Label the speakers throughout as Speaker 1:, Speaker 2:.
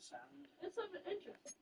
Speaker 1: It's of interest.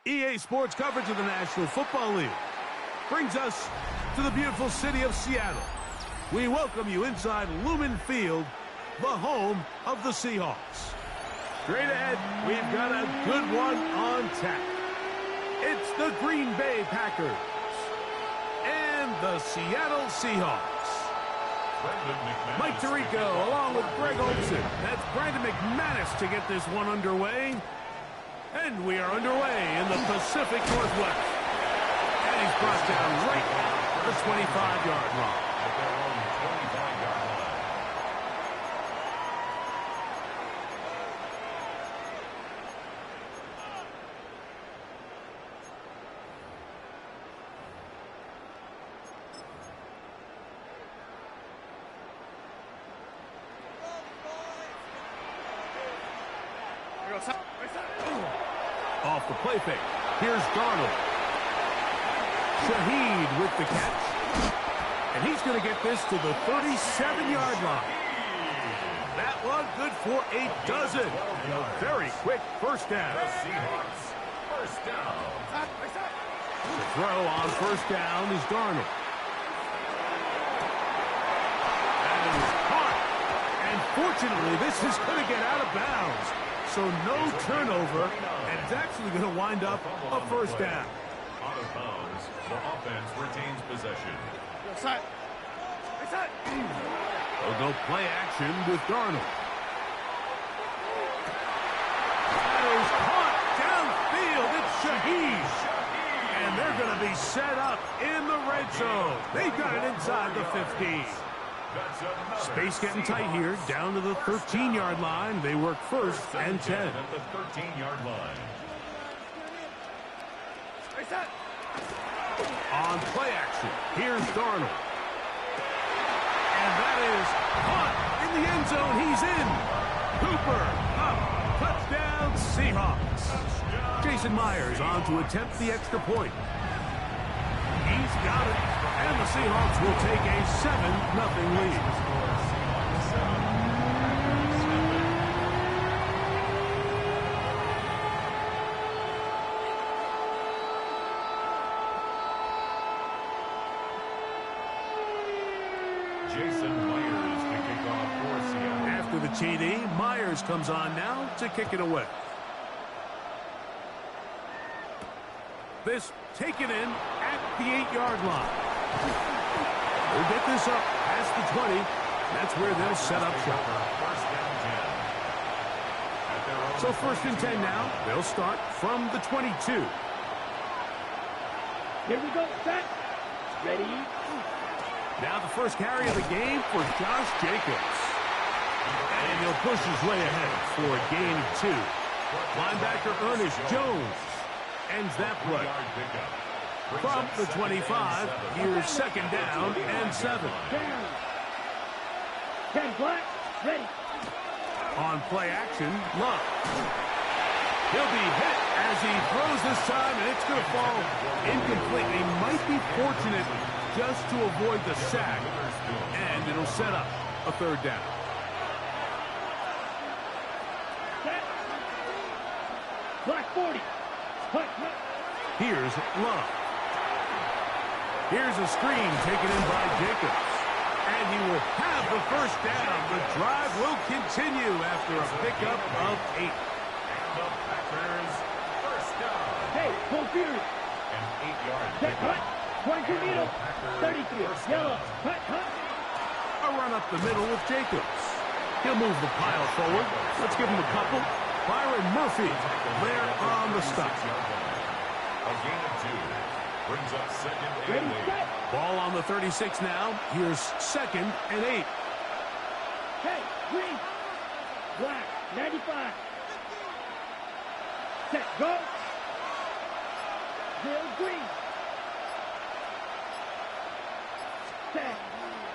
Speaker 2: EA Sports coverage of the National Football League brings us to the beautiful city of Seattle. We welcome you inside Lumen Field, the home of the Seahawks. Straight ahead, we've got a good one on tap. It's the Green Bay Packers and the Seattle Seahawks. Mike Tirico along with Greg Olson. That's Brandon McManus to get this one underway. And we are underway in the Pacific Northwest. And he's brought down right at the 25-yard line. Off the play fake. Here's Darnold. Shaheed with the catch. And he's going to get this to the 37-yard line. That one good for a dozen. And a very quick first down. First down. The throw on first down is Darnold. That is caught. And fortunately, this is going to get out of bounds. So no turnover, and it's actually going to wind up a first down.
Speaker 3: Out of bounds, the offense retains possession.
Speaker 2: They'll go play action with Darnold. That is caught downfield. It's Shaheed. And they're going to be set up in the red zone. They've got it inside the 15. Space getting tight here, down to the 13-yard line. They work first and 10.
Speaker 3: At the 13-yard line.
Speaker 2: On play action, here's Darnold. And that is caught in the end zone. He's in. Cooper up. Touchdown, Seahawks. Jason Myers on to attempt the extra point. He's got it. And the Seahawks will take a 7-0 lead.
Speaker 3: Jason Myers to kick off for Seattle.
Speaker 2: After the TD, Myers comes on now to kick it away. This taken in at the 8-yard line. They'll get this up past the 20. That's where they'll set up shop.
Speaker 3: First down 10.
Speaker 2: So first and 10 now. They'll start from the 22.
Speaker 1: Here we go. Set. Ready.
Speaker 2: Now the first carry of the game for Josh Jacobs. And he'll push his way ahead for a gain of 2. Linebacker Ernest Jones ends that play. From the 25, here's second down and 7.
Speaker 1: Down. 10 black. Ready.
Speaker 2: On play action, Love. He'll be hit as he throws this time, and it's going to fall incomplete. He might be fortunate just to avoid the sack, and it'll set up a third down.
Speaker 1: Black 40. Hut.
Speaker 2: Here's Love. Here's a screen taken in by Jacobs. And he will have the first down. The drive will continue after a pickup of 8.
Speaker 3: The Packers first down.
Speaker 1: Hey, full fury.
Speaker 3: An 8-yard
Speaker 1: Set. Hut. 22 meter. 33. Yellow. Hut.
Speaker 2: A run up the middle with Jacobs. He'll move the pile forward. Let's give him a couple. Byron Murphy there on the stop.
Speaker 3: A gain of 2 brings up second
Speaker 1: Ready.
Speaker 3: and 8.
Speaker 1: Set.
Speaker 2: Ball on the 36 now. Here's second and 8.
Speaker 1: Hey, green. Black. 95. Set. Go. Bill green. Set.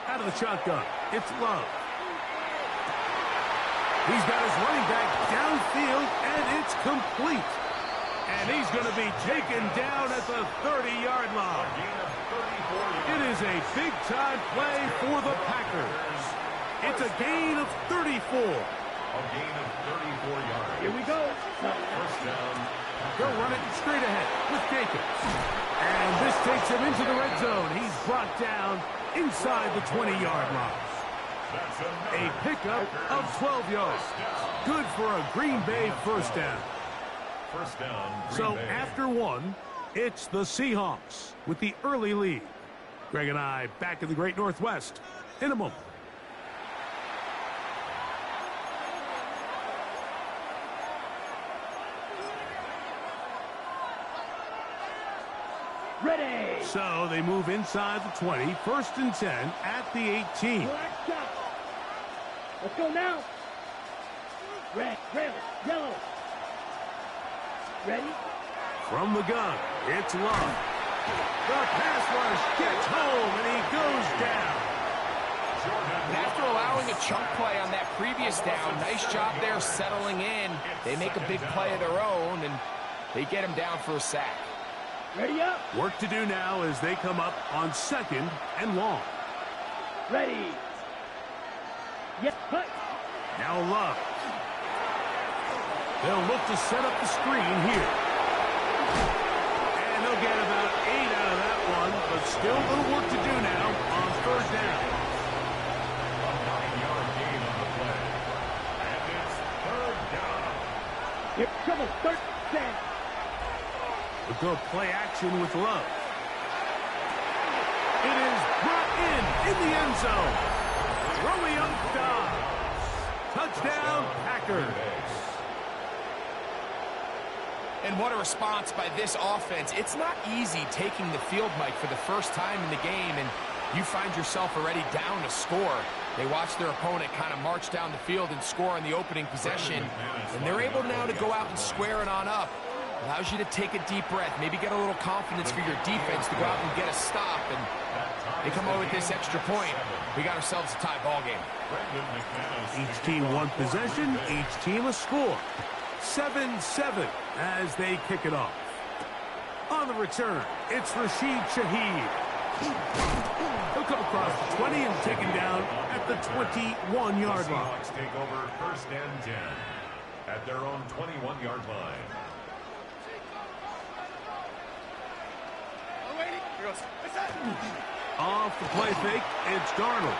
Speaker 2: Out of the shotgun. It's Love. He's got his running back downfield, and it's complete. And he's going to be taken down at the 30-yard line. It is a big-time play for the Packers. It's a gain of 34.
Speaker 3: A gain of 34 yards.
Speaker 1: Here we go.
Speaker 3: First down.
Speaker 2: They'll run it straight ahead with Jacobs. And this takes him into the red zone. He's brought down inside the 20-yard line. A pickup of 12 yards. Good for a Green Bay first down.
Speaker 3: First down.
Speaker 2: So after one, it's the Seahawks with the early lead. Greg and I back in the Great Northwest in a moment.
Speaker 1: Ready.
Speaker 2: So they move inside the 20, first and 10 at the 18.
Speaker 1: Black shot. Let's go now. Red, yellow. Ready?
Speaker 2: From the gun, it's Love. The pass rush gets home, and he goes down.
Speaker 4: And after allowing a chunk play on that previous down, nice job there settling in. They make a big play of their own, and they get him down for a sack.
Speaker 1: Ready up.
Speaker 2: Work to do now as they come up on second and long.
Speaker 1: Ready. Yes, cut.
Speaker 2: Now Love. They'll look to set up the screen here. And they'll get about 8 out of that one, but still a little work to do now on third down.
Speaker 3: A 9-yard gain on the play. And it's third down.
Speaker 1: Here, trouble. Third down.
Speaker 2: We'll go play action with Love. It is brought in the end zone. Romeo Dobbs. Touchdown, Packers.
Speaker 4: And what a response by this offense. It's not easy taking the field, Mike, for the first time in the game, and you find yourself already down to score. They watch their opponent kind of march down the field and score on the opening possession, and they're able now to go out and square it on up. Allows you to take a deep breath, maybe get a little confidence for your defense to go out and get a stop, and they come away with this extra point. We got ourselves a tie ball game.
Speaker 2: Each team one possession, each team a score. 7-7 as they kick it off. On the return, it's Rashid Shaheed. He'll come across the 20 and taken down at the 21-yard line.
Speaker 3: Seahawks take over first and 10 at their own 21-yard line.
Speaker 2: Off the play fake, it's Darnold.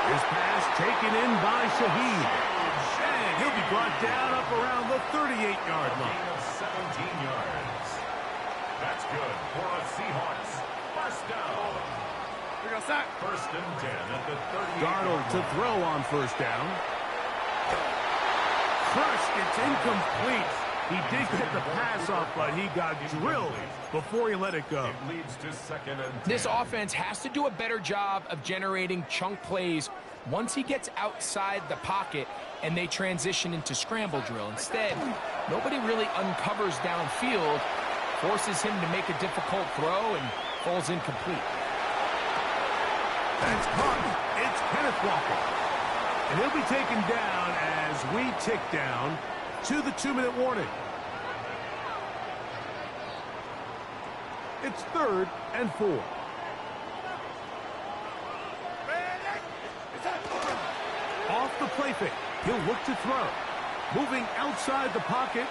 Speaker 2: His pass taken in by Shaheed. And he'll be brought down up around the 38-yard line.
Speaker 3: Gain of 17 yards. That's good for a Seahawks first down. First and 10 at the 38.
Speaker 2: Darnold to throw on first down. Crushed, it's incomplete. He did get the pass off, but he got drilled before he let it go.
Speaker 3: It leads to second and 10.
Speaker 4: This offense has to do a better job of generating chunk plays once he gets outside the pocket and they transition into scramble drill. Instead, nobody really uncovers downfield, forces him to make a difficult throw, and falls incomplete.
Speaker 2: That's caught. It's Kenneth Walker. And he'll be taken down as we tick down to the 2-minute warning. It's 3rd and 4. Off the play fake. He'll look to throw. Moving outside the pocket.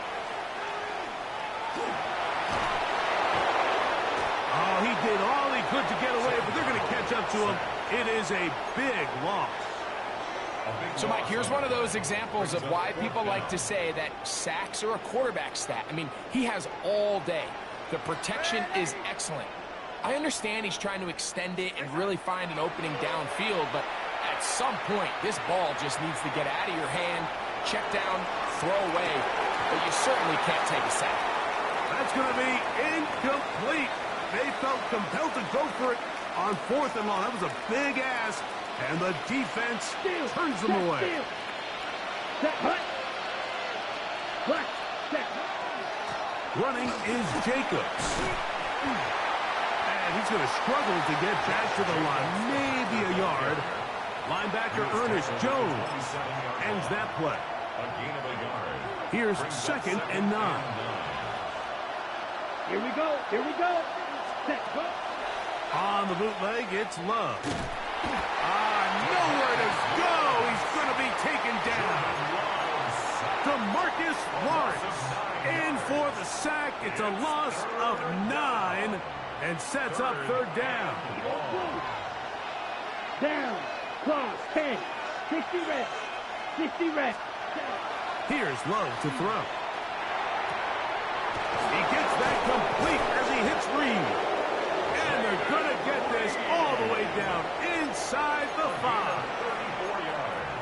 Speaker 2: Oh, he did all he could to get away, but they're going to catch up to him. It is a big loss.
Speaker 4: So, Mike, here's one of those examples of why people like to say that sacks are a quarterback stat. I mean, he has all day. The protection is excellent. I understand he's trying to extend it and really find an opening downfield, but at some point, this ball just needs to get out of your hand, check down, throw away, but you certainly can't take a sack.
Speaker 2: That's going to be incomplete. They felt compelled to go for it on 4th and long. That was a big ask. And the defense turns them away. Running is Jacobs. And he's going to struggle to get back to the line. Maybe a yard. Linebacker Ernest Jones ends that play.
Speaker 3: A gain of a yard.
Speaker 2: Here's 2nd and 9.
Speaker 1: Here we go. Here we go. Set, go.
Speaker 2: On the bootleg, it's Love. Nowhere to go. He's going to be taken down. DeMarcus Lawrence in for the sack. It's a loss of 9 and sets up 3rd down.
Speaker 1: Down. Close. 10. 60 reps. 60 reps.
Speaker 2: Here's Love to throw. He gets that complete as he hits Reed. And they're going to get this all the way down inside the 5.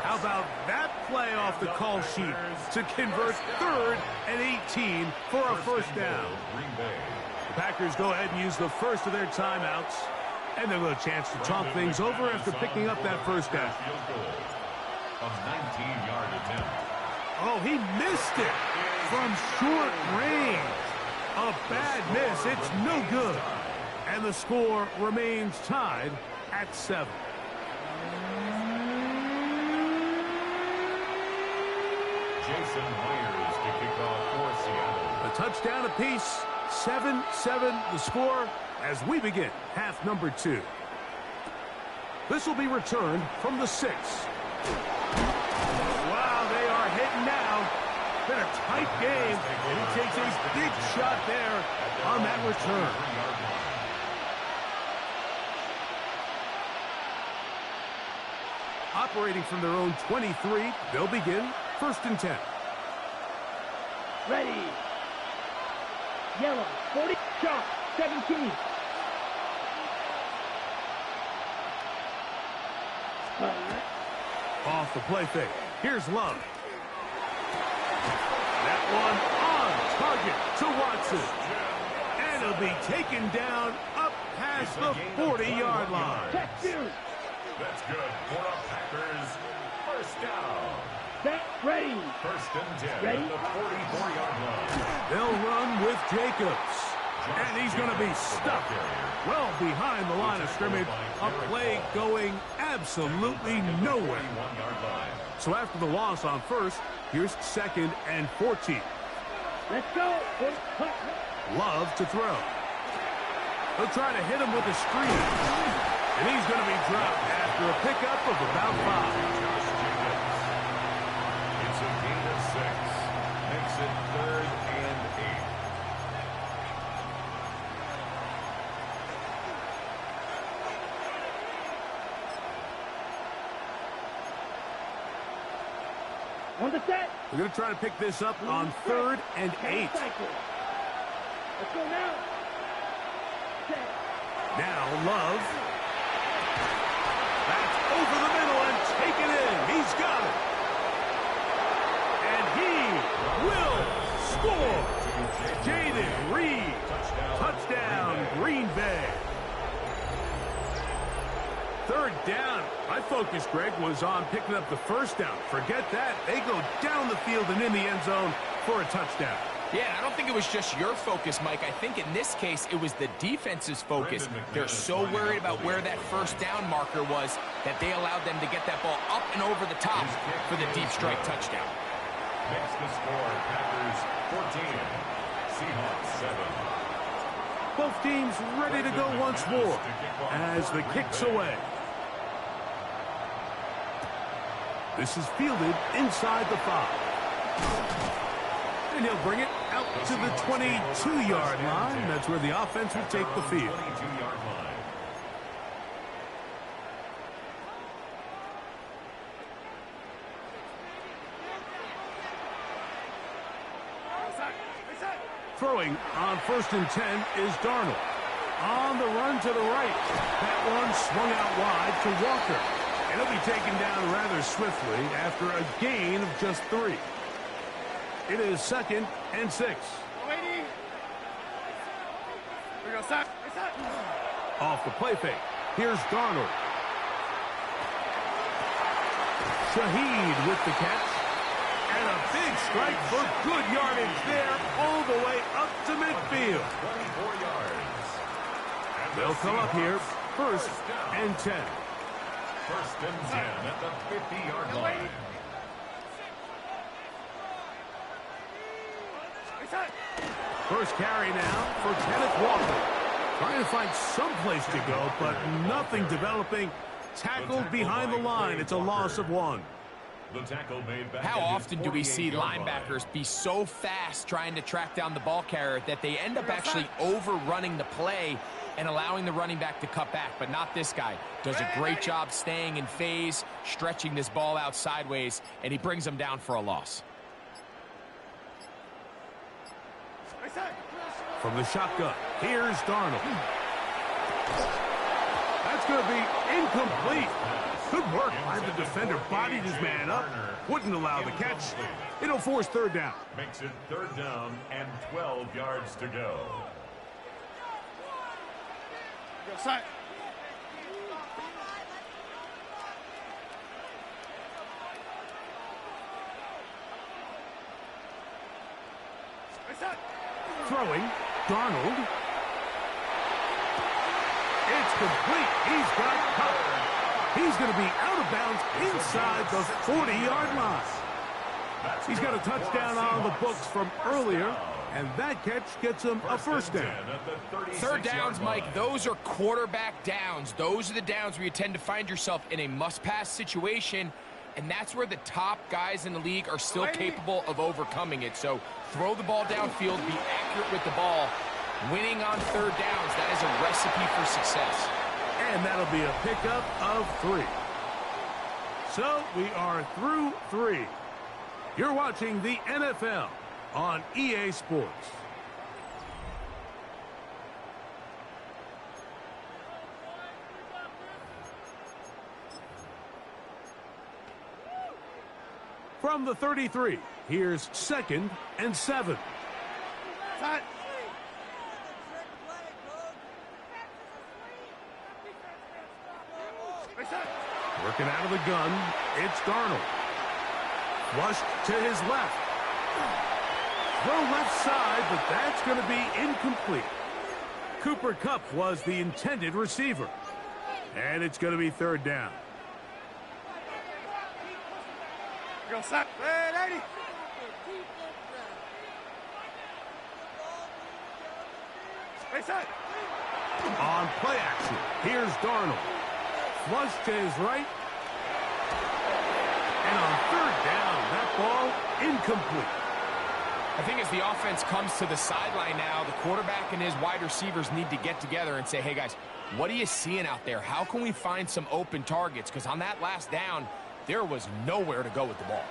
Speaker 2: How about that play off the call sheet to convert 3rd and 18 for a first down? The Packers go ahead and use the first of their timeouts, and they'll get a chance to talk things over after picking up that first down.
Speaker 3: A 19-yard attempt.
Speaker 2: Oh, he missed it from short range. A bad miss. It's no good. And the score remains tied at 7.
Speaker 3: Jason Myers to kick off for Seattle.
Speaker 2: A touchdown apiece. 7-7 the score as we begin half number 2. This will be returned from the 6. Wow, they are hitting now. Been a tight game, and he takes a big shot there on that return. Operating from their own 23, they'll begin 1st and 10.
Speaker 1: Ready. Yellow. 40. Shot. 17.
Speaker 2: Off the play fake. Here's Love. That one on target to Watson. And he'll be taken down up past the 40-yard line.
Speaker 1: Check two.
Speaker 3: That's good for the Packers. First down.
Speaker 1: Set. Ready.
Speaker 3: 1st and 10
Speaker 1: Ready?
Speaker 3: at the 44-yard line.
Speaker 2: They'll run with Jacobs. And he's going to be stuck well behind the line of scrimmage. A play going absolutely nowhere. So after the loss on 1st, here's 2nd and 14.
Speaker 1: Let's go.
Speaker 2: Love to throw. They'll try to hit him with a screen. And he's going to be dropped after a pickup of about 5.
Speaker 3: It's a gain of 6. Makes it 3rd and 8.
Speaker 1: On the set.
Speaker 2: We're going to try to pick this up on 3rd and 8.
Speaker 1: Let's go now. Set.
Speaker 2: Now Love. over the middle and take it in. He's got it. And he will score. Jaden Reed. Touchdown, Green Bay. Third down. My focus, Greg, was on picking up the first down. Forget that. They go down the field and in the end zone for a touchdown.
Speaker 4: Yeah, I don't think it was just your focus, Mike. I think in this case, it was the defense's focus. They're so worried about where that first down marker was that they allowed them to get that ball up and over the top for the deep strike touchdown.
Speaker 3: Makes the score Packers 14, Seahawks 7.
Speaker 2: Both teams ready to go once more as the kick's away. This is fielded inside the 5. And he'll bring it out to the 22-yard line. That's where the offense will take the field.
Speaker 3: 22-yard line.
Speaker 2: Throwing on 1st and 10 is Darnold. On the run to the right. That one swung out wide to Walker. And he'll be taken down rather swiftly after a gain of just 3. It is 2nd and 6. Off the play fake. Here's Darnold. Shaheed with the catch. And a big strike for good yardage there all the way up to midfield.
Speaker 3: 24 yards.
Speaker 2: They'll come up here 1st and 10.
Speaker 3: 1st and 10 at the 50-yard line.
Speaker 2: First carry now for Kenneth Walker. Trying to find some place to go, but nothing developing. Tackled behind the line. It's a loss of 1.
Speaker 3: The tackle made back.
Speaker 4: How often do we see linebackers be so fast trying to track down the ball carrier that they end up actually overrunning the play and allowing the running back to cut back? But not this guy. Does a great job staying in phase, stretching this ball out sideways, and he brings them down for a loss.
Speaker 2: From the shotgun, here's Darnold. That's going to be incomplete. Good work by the defender. Bodied his man up. Wouldn't allow the catch. It'll force 3rd down.
Speaker 3: Makes it 3rd down and 12 yards to go.
Speaker 2: Throwing, Darnold. It's complete. He's got covered. He's going to be out of bounds inside the 40-yard line. He's got a touchdown on the books from earlier, and that catch gets him a 1st down.
Speaker 4: 3rd downs, Mike, those are quarterback downs. Those are the downs where you tend to find yourself in a must-pass situation, and that's where the top guys in the league are still capable of overcoming it. So throw the ball downfield, be accurate with the ball. Winning on 3rd downs, that is a recipe for success.
Speaker 2: And that'll be a pickup of 3. So we are through 3. You're watching the NFL on EA Sports. From the 33, here's 2nd and 7. Working out of the gun, it's Darnold. Flushed to his left. Throw left side, but that's going to be incomplete. Cooper Kupp was the intended receiver. And it's going to be 3rd down. On play action, here's Darnold. Flush to his right. And on 3rd down, that ball incomplete.
Speaker 4: I think as the offense comes to the sideline now, the quarterback and his wide receivers need to get together and say, hey, guys, what are you seeing out there? How can we find some open targets? Because on that last down, there was nowhere to go with the ball.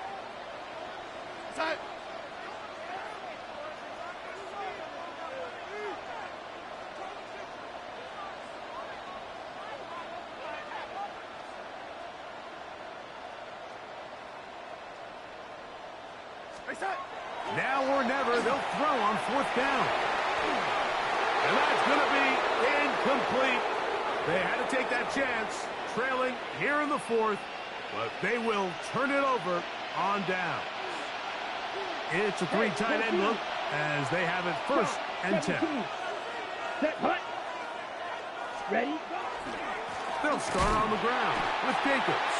Speaker 2: Now or never, they'll throw on 4th down. And that's going to be incomplete. They had to take that chance, trailing here in the 4th, but they will turn it over on down. It's a 3 tight end look as they have it 1st and 10.
Speaker 1: Set, hut. Ready?
Speaker 2: They'll start on the ground with Jacobs.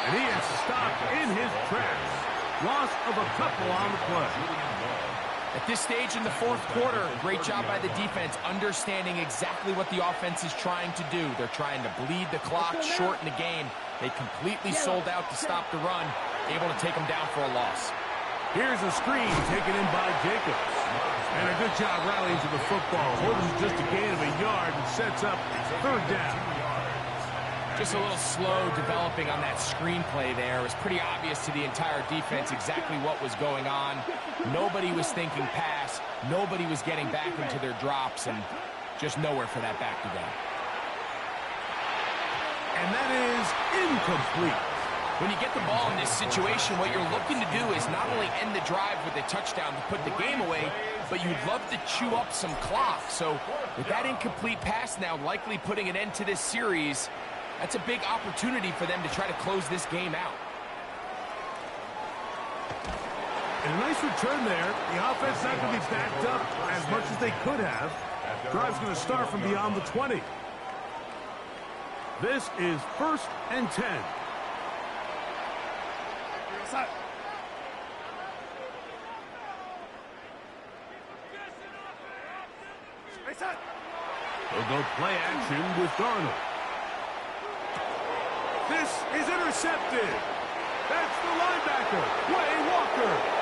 Speaker 2: And he is stopped in his tracks. Loss of a couple on the play.
Speaker 4: At this stage in the 4th quarter, great job by the defense understanding exactly what the offense is trying to do. They're trying to bleed the clock, shorten the game. They completely sold out to stop the run, able to take them down for a loss.
Speaker 2: Here's a screen taken in by Jacobs. And a good job rallying to the football. Holds just a gain of a yard and sets up 3rd down.
Speaker 4: Just a little slow developing on that screenplay there. It was pretty obvious to the entire defense exactly what was going on. Nobody was thinking pass. Nobody was getting back into their drops, and just nowhere for that back to go.
Speaker 2: And that is incomplete.
Speaker 4: When you get the ball in this situation, what you're looking to do is not only end the drive with a touchdown to put the game away, but you'd love to chew up some clock. So with that incomplete pass now likely putting an end to this series, that's a big opportunity for them to try to close this game out.
Speaker 2: And a nice return there. The offense not going to be backed up as much as they could have. Drive's going to start from beyond the 20. This is 1st and 10. They'll go play action with Darnold. This is intercepted. That's the linebacker, Way Walker.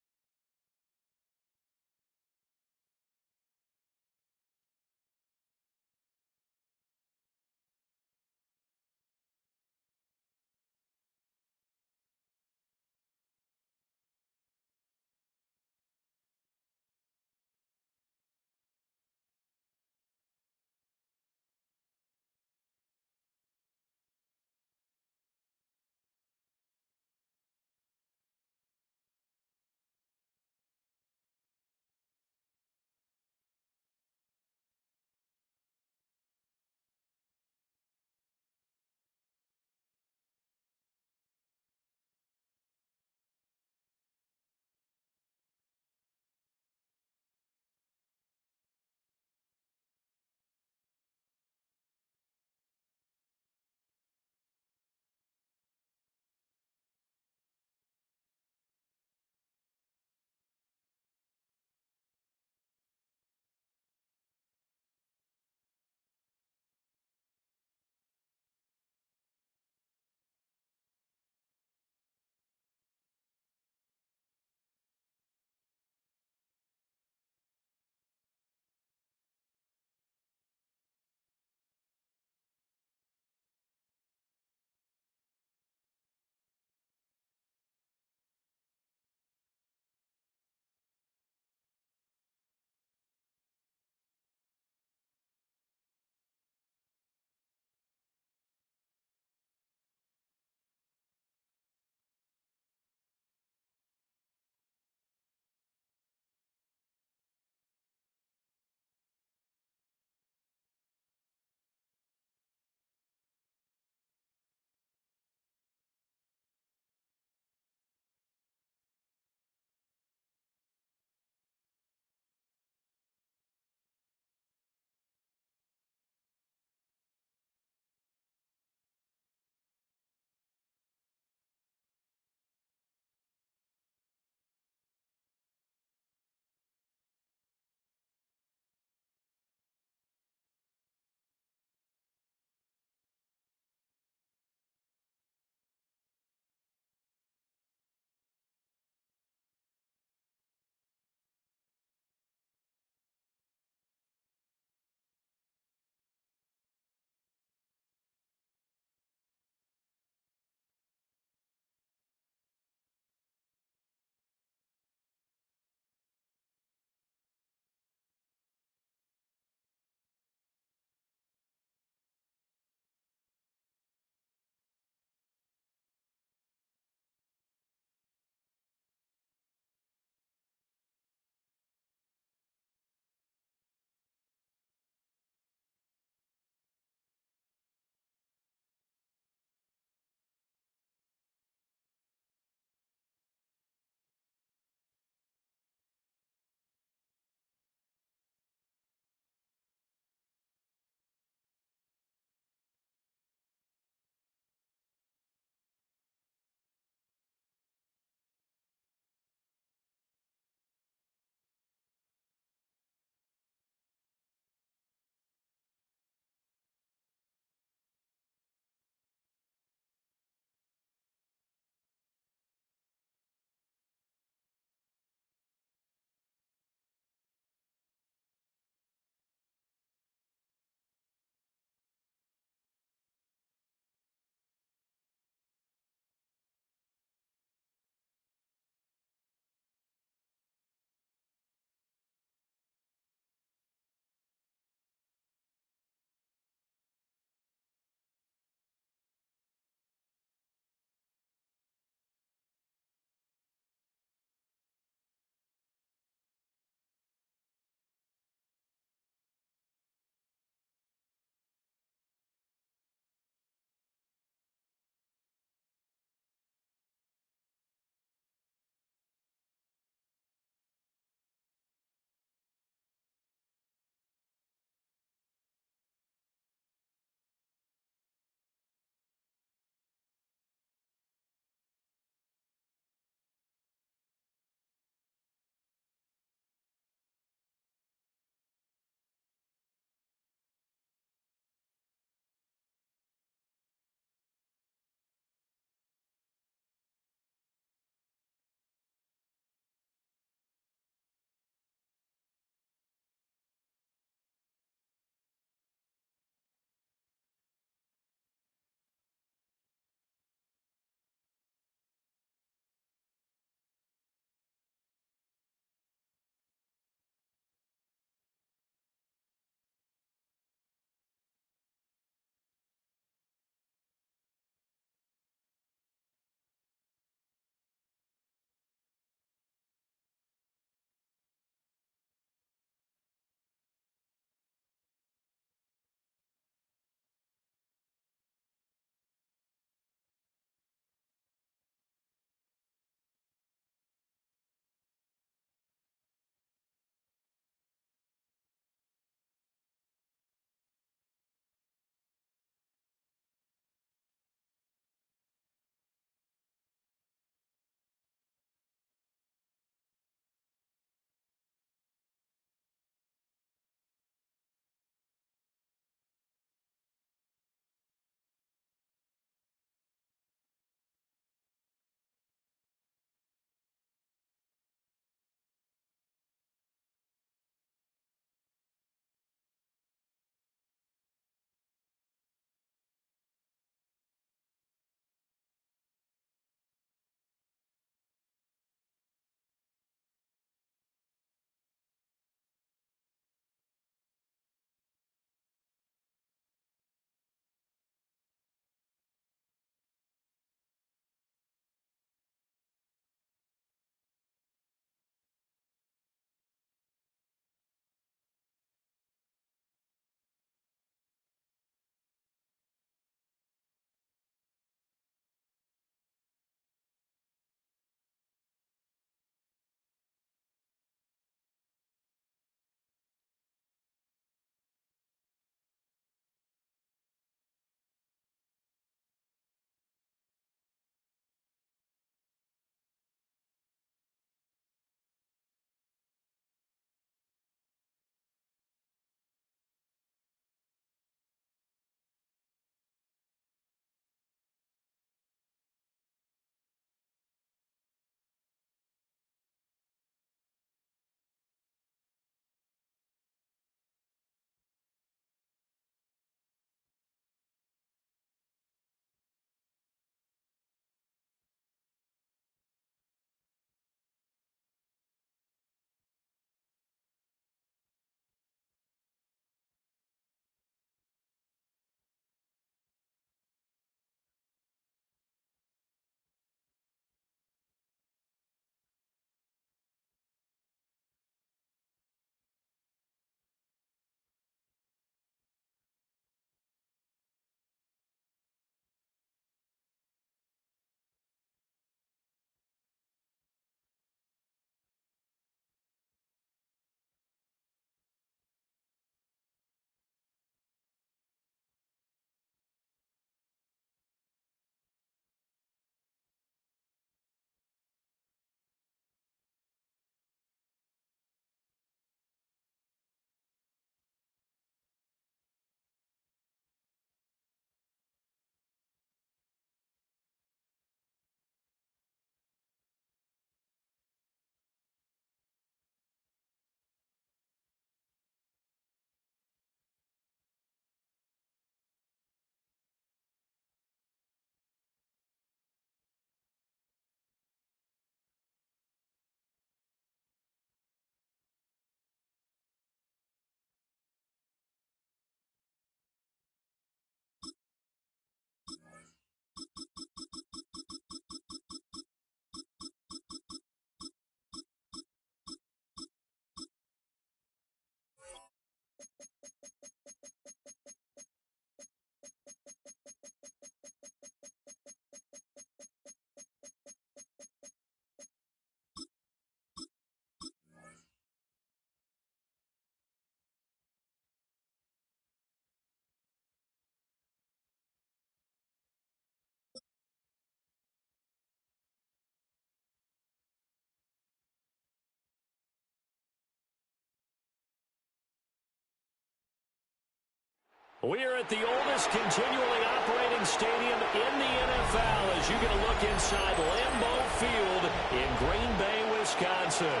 Speaker 5: We are at the oldest continually operating stadium in the NFL as you get a look inside Lambeau Field in Green Bay, Wisconsin.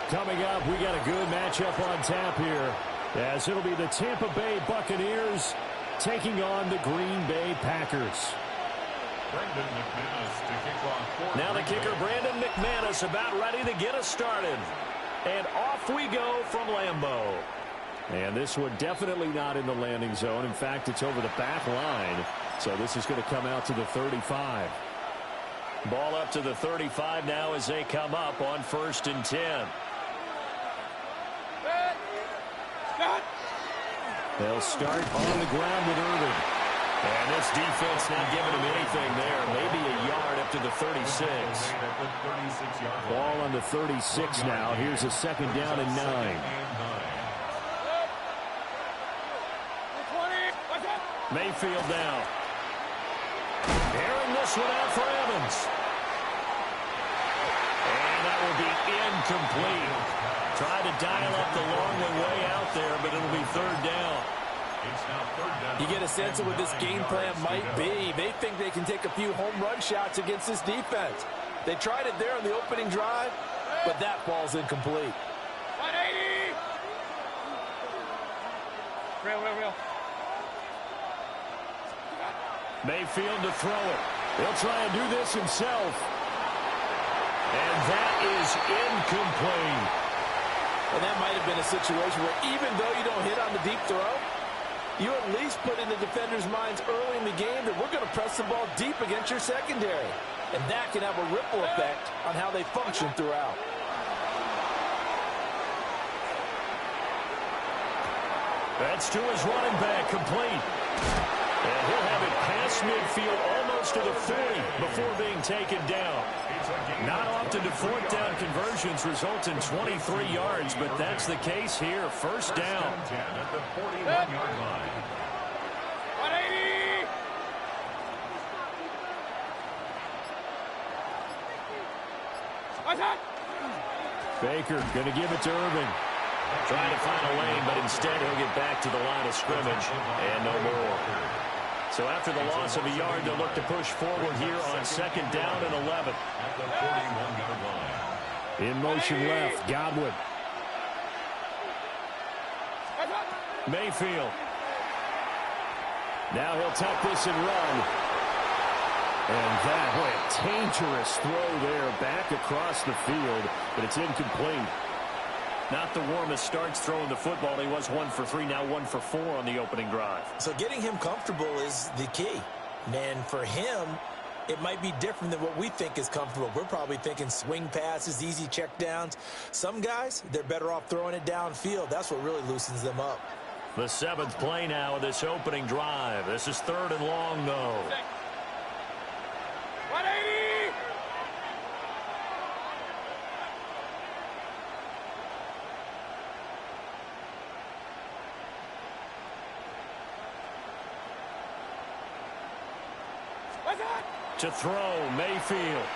Speaker 5: Coming up, we got a good matchup on tap here as it'll be the Tampa Bay Buccaneers taking on the Green Bay Packers. Now the kicker, Brandon McManus, about ready to get us started. And off we go from Lambeau. And this one definitely not in the landing zone. In fact, it's over the back line. So this is going to come out to the 35. Ball up to the 35 now as they come up on 1st and 10. They'll start on the ground with Irvin. And this defense not giving him anything there. Maybe a yard up to the 36. Ball on the 36 now. Here's a 2nd down and 9. Mayfield now. Airing this one out for Evans. And that will be incomplete. Tried to dial up the long way out there, but it'll be 3rd down.
Speaker 6: You get a sense of what this game plan might be. They think they can take a few home run shots against this defense. They tried it there on the opening drive, but that ball's incomplete.
Speaker 1: 180! Real.
Speaker 5: Mayfield to throw it. He'll try and do this himself. And that is incomplete.
Speaker 6: And that might have been a situation where even though you don't hit on the deep throw, you at least put in the defenders' minds early in the game that we're going to press the ball deep against your secondary. And that can have a ripple effect on how they function throughout.
Speaker 5: That's to his running back, complete. And he'll have it past midfield almost to the 40 before being taken down. Not often do 4th down conversions result in 23 yards, but that's the case here. 1st down.
Speaker 3: At the 41-yard line.
Speaker 1: 180!
Speaker 5: Baker going to give it to Irvin. Trying to find a lane, but instead he'll get back to the line of scrimmage and no more. So after the loss of a yard, they'll look to push forward here on 2nd down and 11.
Speaker 3: At the 41-yard line.
Speaker 5: In motion left, Godwin. Mayfield. Now he'll tuck this and run. And that, boy, a dangerous throw there back across the field, but it's incomplete. Not the warmest starts throwing the football. He was 1 for 3, now 1 for 4 on the opening drive.
Speaker 6: So getting him comfortable is the key. And for him, it might be different than what we think is comfortable. We're probably thinking swing passes, easy checkdowns. Some guys, they're better off throwing it downfield. That's what really loosens them up.
Speaker 5: The 7th play now of this opening drive. This is 3rd and long, though.
Speaker 1: 180!
Speaker 5: To throw, Mayfield.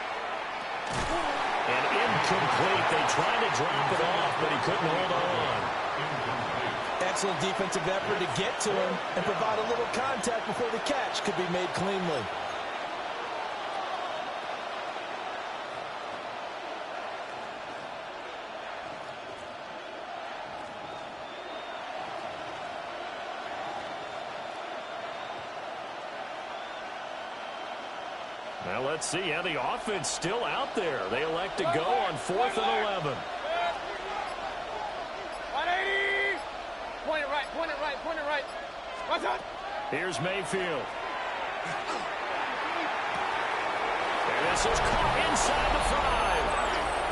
Speaker 5: And incomplete. They tried to drop it off, but he couldn't hold on.
Speaker 6: Excellent defensive effort to get to him and provide a little contact before the catch could be made cleanly.
Speaker 5: Well, let's see how the offense still out there. They elect to go on 4th and 11.
Speaker 1: 180! Point it right. What's up?
Speaker 5: Here's Mayfield. And this is caught inside the 5.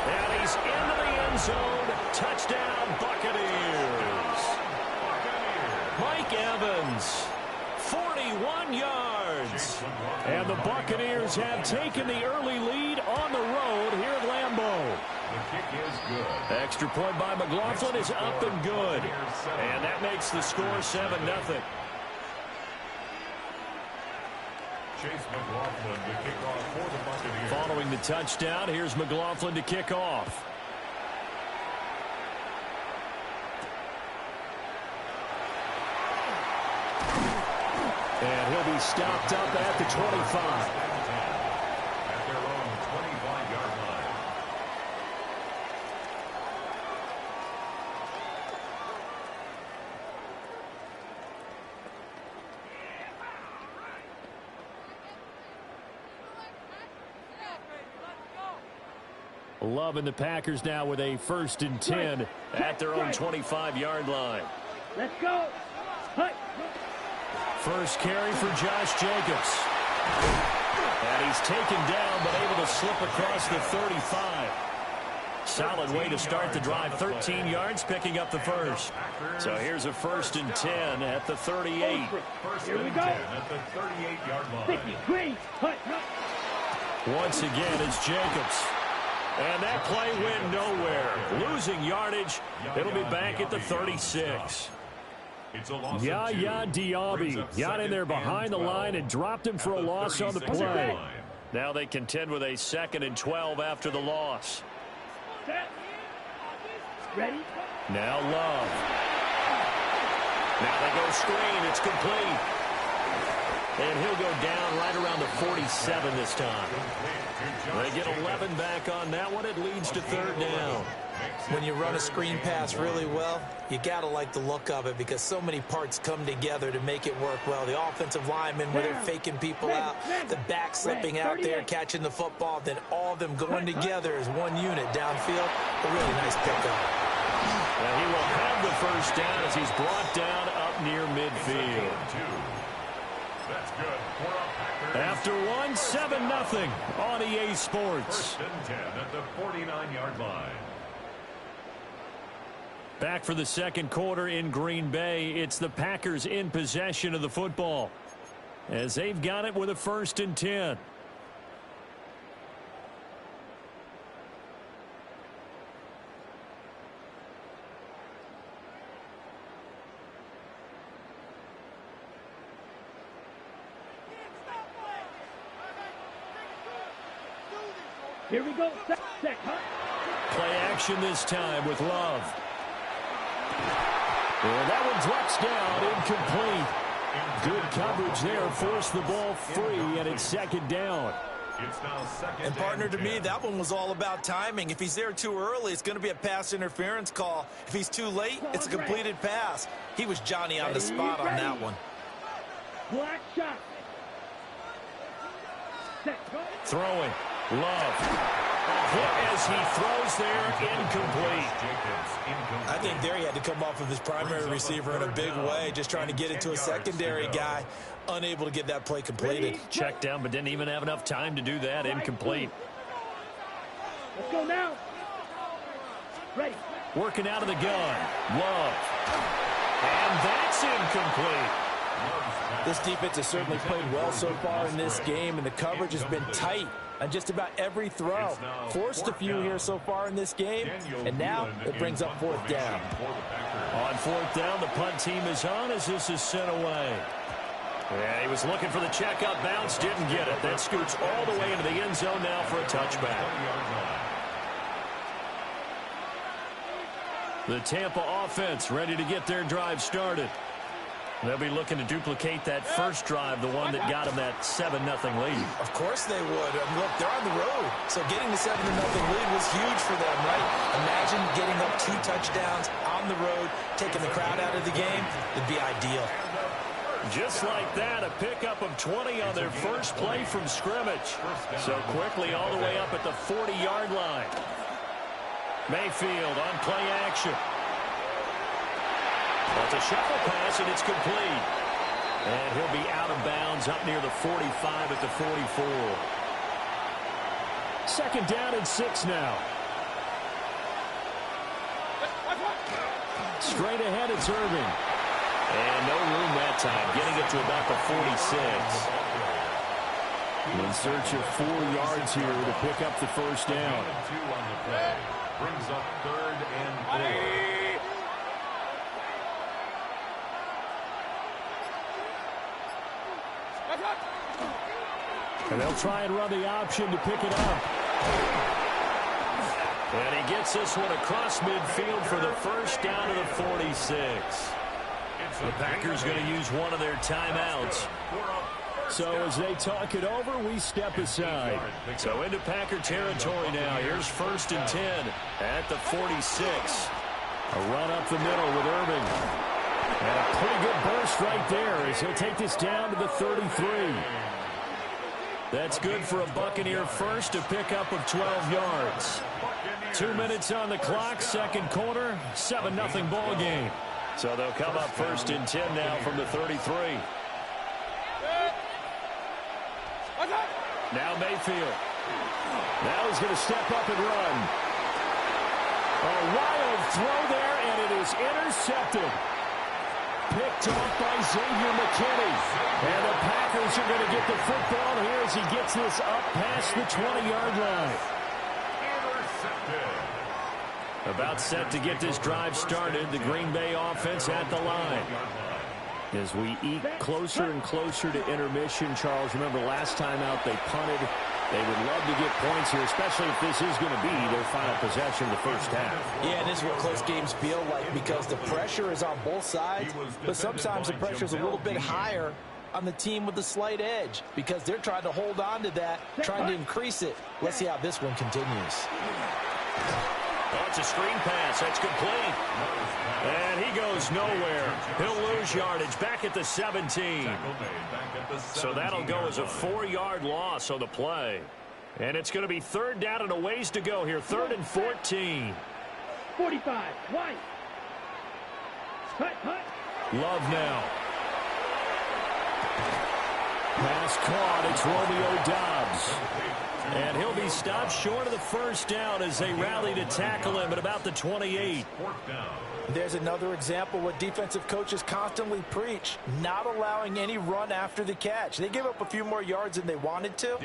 Speaker 5: And he's into the end zone. Touchdown, Buccaneers. Mike Evans, 41 yards. And the Buccaneers have taken the early lead on the road here at Lambeau.
Speaker 3: The kick is good.
Speaker 5: Extra point by McLaughlin is up and good. And that makes the score 7-0.
Speaker 3: Chase McLaughlin to kick off for the Buccaneers.
Speaker 5: Following the touchdown, here's McLaughlin to kick off. And he'll be stopped up at the 25.
Speaker 3: At their own 25-yard line.
Speaker 5: Loving the Packers now with a 1st and 10 at their own 25-yard line.
Speaker 1: Let's go. Hut.
Speaker 5: First carry for Josh Jacobs. And he's taken down, but able to slip across the 35. Solid way to start the drive. 13 yards, picking up the first. So here's a 1st and 10 at the 38.
Speaker 1: Here we go.
Speaker 3: At the 38-yard line.
Speaker 1: 53. Hut.
Speaker 5: Once again, it's Jacobs. And that play went nowhere. Losing yardage. It'll be back at the 36. Yaya Diaby got in there behind the line and dropped him for a loss on the play. Now they contend with a 2nd and 12 after the loss.
Speaker 1: Ready?
Speaker 5: Now Love. Now they go screen. It's complete. And he'll go down right around the 47 this time. They get 11 back on that one. It leads to 3rd down.
Speaker 6: When you run a screen pass really well, you got to like the look of it because so many parts come together to make it work well. The offensive linemen, where they're faking people out, the back slipping out there, catching the football, then all of them going together as one unit downfield. A really nice pickup.
Speaker 5: Well, he will have the 1st down as he's brought down up near midfield.
Speaker 3: That's good.
Speaker 5: After one, 7-0 on EA Sports.
Speaker 3: 1st and 10 at the 49-yard line.
Speaker 5: Back for the 2nd quarter in Green Bay. It's the Packers in possession of the football as they've got it with a 1st and 10.
Speaker 1: Here we go. Set.
Speaker 5: Play action this time with Love. And that one drops down, incomplete. Good coverage there, forced the ball free, and it's 2nd down.
Speaker 3: It's now 2nd
Speaker 6: And partner, to me,
Speaker 3: and 10.
Speaker 6: that one was all about timing. If he's there too early, it's going to be a pass interference call. If he's too late, it's a completed pass. He was Johnny on the spot on that one.
Speaker 1: Black shot. Set.
Speaker 5: Throwing. Love. Hit as he throws there, incomplete.
Speaker 6: I think there he had to come off of his primary receiver in a big way, just trying to get it to a secondary guy, unable to get that play completed.
Speaker 5: Checked down, but didn't even have enough time to do that. Incomplete.
Speaker 1: Let's go now. Ready.
Speaker 5: Working out of the gun. Love. And that's incomplete.
Speaker 6: This defense has certainly played well so far in this game, and the coverage has been tight on just about every throw. Forced a few here so far in this game, and now it brings up 4th down.
Speaker 5: On 4th down, the punt team is on as this is sent away. Yeah, he was looking for the checkout bounce, didn't get it. That scoots all the way into the end zone now for a touchback. The Tampa offense ready to get their drive started. They'll be looking to duplicate that first drive, the one that got them that 7-0 lead.
Speaker 6: Of course they would. Look, they're on the road, so getting the 7-0 lead was huge for them, right? Imagine getting up 2 touchdowns on the road, taking the crowd out of the game. It'd be ideal.
Speaker 5: Just like that, a pickup of 20 on their first play from scrimmage. So quickly all the way up at the 40-yard line. Mayfield on play action. It's a shuffle pass, and it's complete. And he'll be out of bounds up near the 45 at the 44. 2nd down and 6 now. Straight ahead, it's Irving. And no room that time, getting it to about the 46. In search of 4 yards here to pick up the 1st down.
Speaker 3: 2 on the play. Brings up 3rd and 4.
Speaker 5: And they'll try and run the option to pick it up. And he gets this one across midfield for the 1st down to the 46. The Packers going to use one of their timeouts. So as they talk it over, we step aside. So into Packer territory now. Here's 1st and 10 at the 46. A run up the middle with Irving. And a pretty good burst right there as he'll take this down to the 33. That's good for a Buccaneer first, a pickup of 12 yards. 2 minutes on the clock, second quarter, 7-0 ball game. So they'll come up 1st and 10 now from the 33. Now Mayfield. Now he's going to step up and run. A wild throw there, and it is intercepted. Picked off by Xavier McKinney. And the Packers are going to get the football here as he gets this up past the 20-yard line. About set to get this drive started, the Green Bay offense at the line. As we eke closer and closer to intermission, Charles, remember last time out they punted. They would love to get points here, especially if this is going to be their final possession of the first half.
Speaker 6: Yeah, and this is what close games feel like because the pressure is on both sides, but sometimes the pressure is a little bit higher on the team with the slight edge because they're trying to hold on to that, trying to increase it. Let's see how this one continues.
Speaker 5: Oh, it's a screen pass. That's complete. And he goes nowhere. He'll lose yardage back at the 17. So that'll go as a 4-yard loss on the play. And it's going to be 3rd down and a ways to go here. 3rd and 14.
Speaker 1: 45, White. Cut.
Speaker 5: Love now. Pass caught. It's Romeo Doubs. And he'll be stopped short of the first down as they rally to tackle him at about the 28.
Speaker 6: There's another example what defensive coaches constantly preach, not allowing any run after the catch. They gave up a few more yards than they wanted to,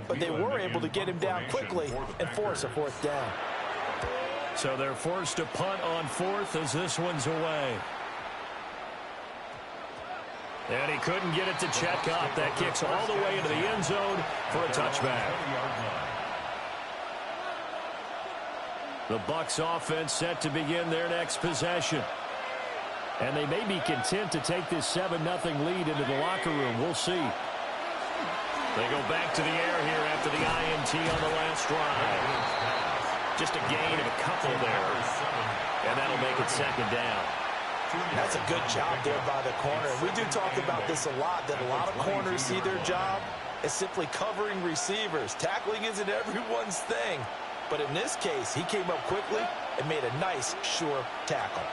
Speaker 6: but they were able to get him down quickly and force a 4th down.
Speaker 5: So they're forced to punt on 4th as this one's away. And he couldn't get it to check up. That kicks all the way into the end zone for a touchback. The Bucs offense set to begin their next possession. And they may be content to take this 7-0 lead into the locker room. We'll see. They go back to the air here after the INT on the last drive. Just a gain of a couple there. And that'll make it 2nd down.
Speaker 6: That's a good job there by the corner. And we do talk about this a lot, that a lot of corners see their job as simply covering receivers. Tackling isn't everyone's thing. But in this case, he came up quickly and made a nice, sure tackle.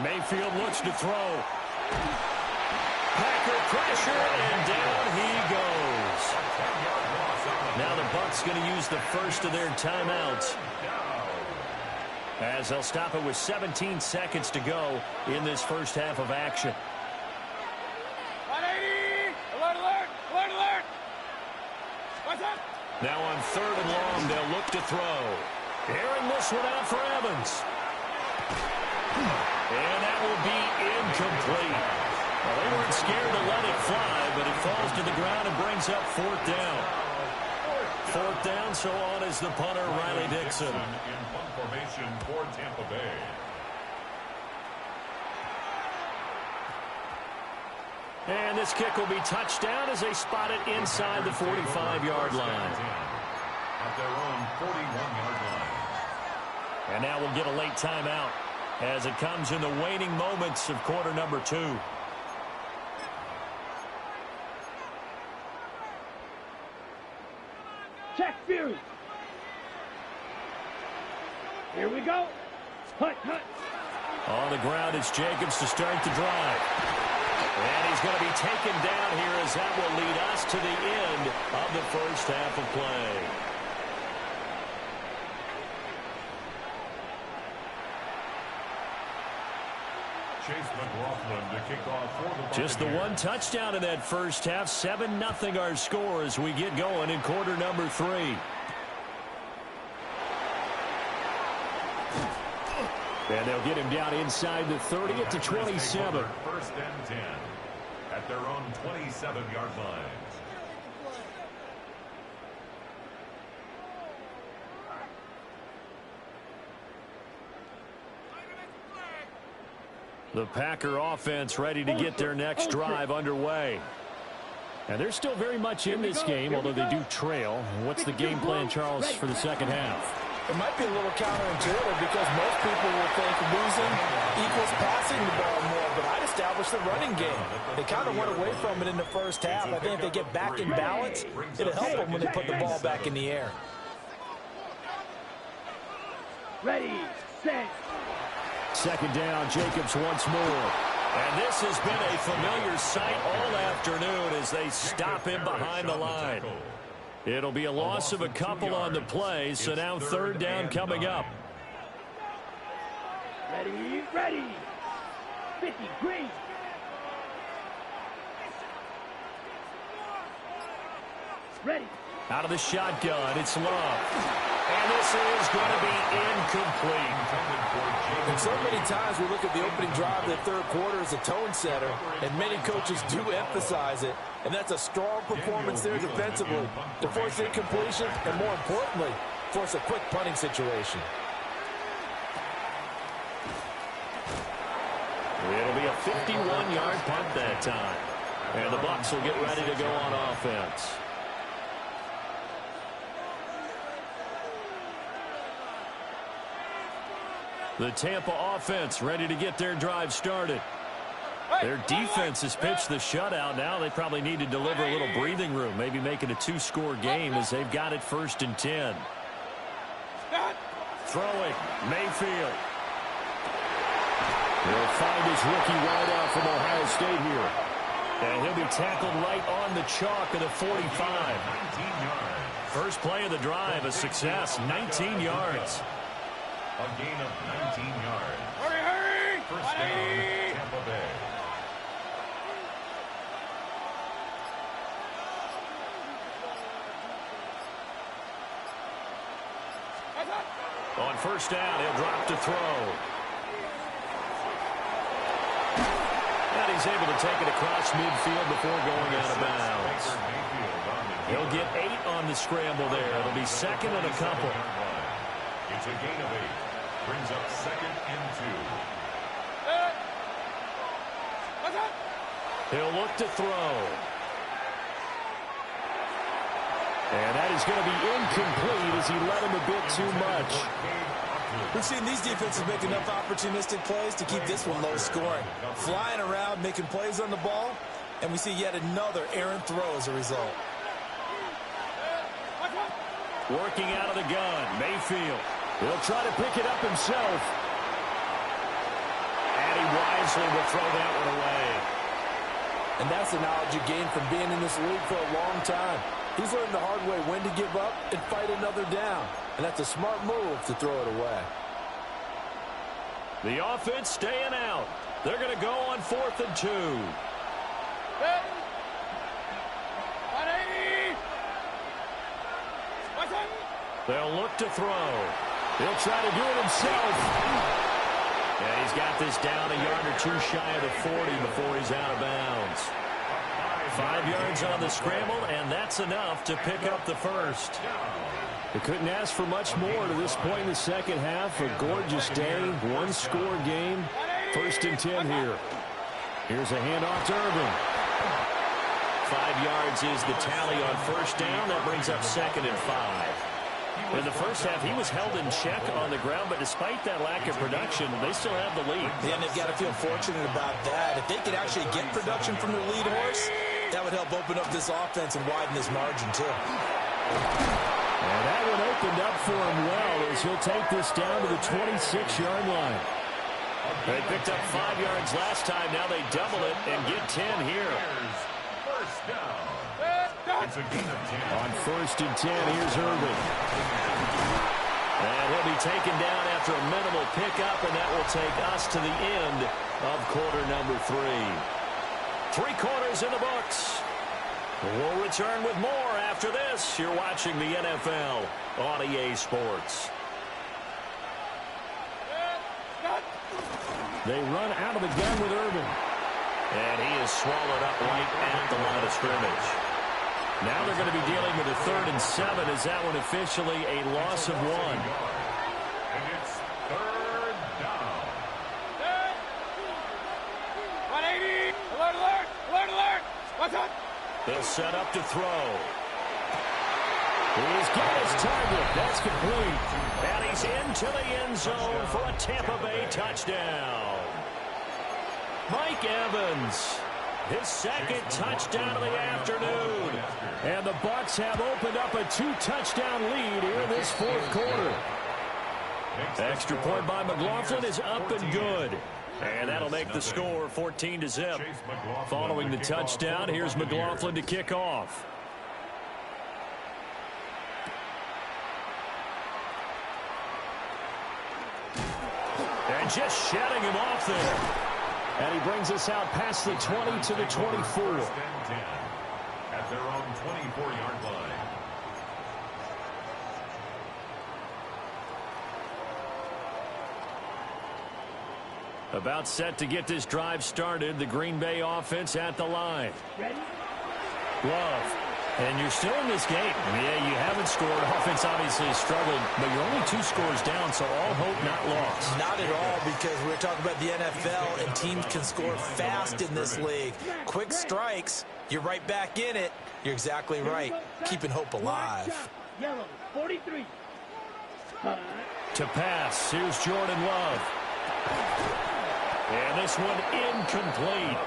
Speaker 5: Mayfield looks to throw. Packer pressure, and down he goes. Now the Bucs going to use the first of their timeouts, as they'll stop it with 17 seconds to go in this first half of action.
Speaker 1: 180! Alert, alert! Alert, alert! What's up?
Speaker 5: Now on 3rd and long, they'll look to throw. Airing this one out for Evans. And that will be incomplete. Well, they weren't scared to let it fly, but it falls to the ground and brings up 4th down. 4th down, so on is the punter, Riley Dixon.
Speaker 3: In punt formation for Tampa Bay.
Speaker 5: And this kick will be touched down as they spot it inside the 45-yard line.
Speaker 3: At their own 41-yard line.
Speaker 5: And now we'll get a late timeout as it comes in the waning moments of quarter number 2.
Speaker 1: Check Fury. Here we go. Hut.
Speaker 5: On the ground, it's Jacobs to start the drive. And he's going to be taken down here as that will lead us to the end of the first half of play.
Speaker 3: To kick off for the
Speaker 5: just the one touchdown in that first half. 7-0 our score as we get going in quarter number 3. And they'll get him down inside the 30 at the 27.
Speaker 3: 1st and 10 at their own 27-yard line.
Speaker 5: The Packer offense ready to get their next drive underway. And they're still very much in this game, although they do trail. What's the game plan, Charles, for the second half?
Speaker 6: It might be a little counterintuitive because most people will think losing equals passing the ball more, but I'd establish the running game. They kind of went away from it in the first half. I think if they get back in balance, it'll help them when they put the ball back in the air.
Speaker 1: Ready, set.
Speaker 5: Second down, Jacobs once more. And this has been a familiar sight all afternoon as they stop him behind the line. It'll be a loss of a couple on the play, so now third down coming up.
Speaker 1: Ready, ready. 50, green. Ready.
Speaker 5: Out of the shotgun, it's Love. And this is going to be incomplete.
Speaker 6: And so many times we look at the opening drive of the third quarter as a tone setter, and many coaches do emphasize it. And that's a strong performance there defensively to force incompletion and, more importantly, force a quick punting situation.
Speaker 5: It'll be a 51-yard punt that time. And the Bucs will get ready to go on offense. The Tampa offense ready to get their drive started. Their defense has pitched the shutout. Now they probably need to deliver a little breathing room, maybe make it a two-score game as they've got it 1st and 10. Throwing, Mayfield. He'll find his rookie wideout from Ohio State here. And he'll be tackled right on the chalk of the 45. First play of the drive, a success, 19 yards.
Speaker 3: A gain of 19 yards.
Speaker 1: Hurry, hurry!
Speaker 3: First down, Tampa Bay.
Speaker 5: On first down, he'll drop to throw. And he's able to take it across midfield before going out of bounds. He'll get 8 on the scramble there. It'll be second and a couple.
Speaker 3: It's a gain of 8. Brings up 2nd and 2.
Speaker 5: He'll look to throw. And that is going to be incomplete as he led him a bit too much.
Speaker 6: We've seen these defenses make enough opportunistic plays to keep this one low scoring. Flying around, making plays on the ball, and we see yet another errant throw as a result.
Speaker 5: Working out of the gun, Mayfield. He'll try to pick it up himself. And he wisely will throw that one away.
Speaker 6: And that's the knowledge you gain from being in this league for a long time. He's learned the hard way when to give up and fight another down. And that's a smart move to throw it away.
Speaker 5: The offense staying out. They're going to go on 4th and 2. They'll look to throw. He'll try to do it himself. And he's got this down a yard or two shy of the 40 before he's out of bounds. 5 yards on the scramble, and that's enough to pick up the first. They couldn't ask for much more to this point in the second half. A gorgeous day, one-score game. 1st and 10 here. Here's a handoff to Irvin. 5 yards is the tally on first down. That brings up 2nd and 5. In the first half, he was held in check on the ground, but despite that lack of production, they still have the lead.
Speaker 6: Yeah, and they've got to feel fortunate about that. If they could actually get production from their lead horse, that would help open up this offense and widen this margin, too.
Speaker 5: And that one opened up for him well as he'll take this down to the 26-yard line. They picked up 5 yards last time. Now they double it and get 10 here.
Speaker 3: First down. It's a gain of 10.
Speaker 5: On 1st and 10, here's Irvin. And he'll be taken down after a minimal pickup, and that will take us to the end of quarter number 3. 3 quarters in the books. We'll return with more after this. You're watching the NFL on EA Sports. They run out of the gun with Irvin. And he is swallowed up right at the line of scrimmage. Now they're going to be dealing with a 3rd and 7. Is that one officially a loss of 1?
Speaker 3: And it's 3rd down.
Speaker 5: He'll set up to throw. He's got his target. That's complete. And he's into the end zone for a Tampa Bay touchdown. Mike Evans, his second touchdown of the afternoon. And the Bucs have opened up a 2-touchdown lead here in this fourth quarter. Extra point by McLaughlin is up and good. And that'll make the score 14-0. Following the touchdown, here's McLaughlin to kick off. And just shedding him off there. And he brings us out past the 20 to the 24.
Speaker 3: At their own 24-yard line.
Speaker 5: About set to get this drive started. The Green Bay offense at the line. Love. And you're still in this game. Yeah, you haven't scored. Offense obviously has struggled, but you're only 2 scores down, so all hope not lost.
Speaker 6: Not at all, because we're talking about the NFL, and teams can score fast in this league. Quick strikes, you're right back in it. You're exactly right. Keeping hope alive.
Speaker 1: Yellow, 43.
Speaker 5: To pass, here's Jordan Love. And this one incomplete.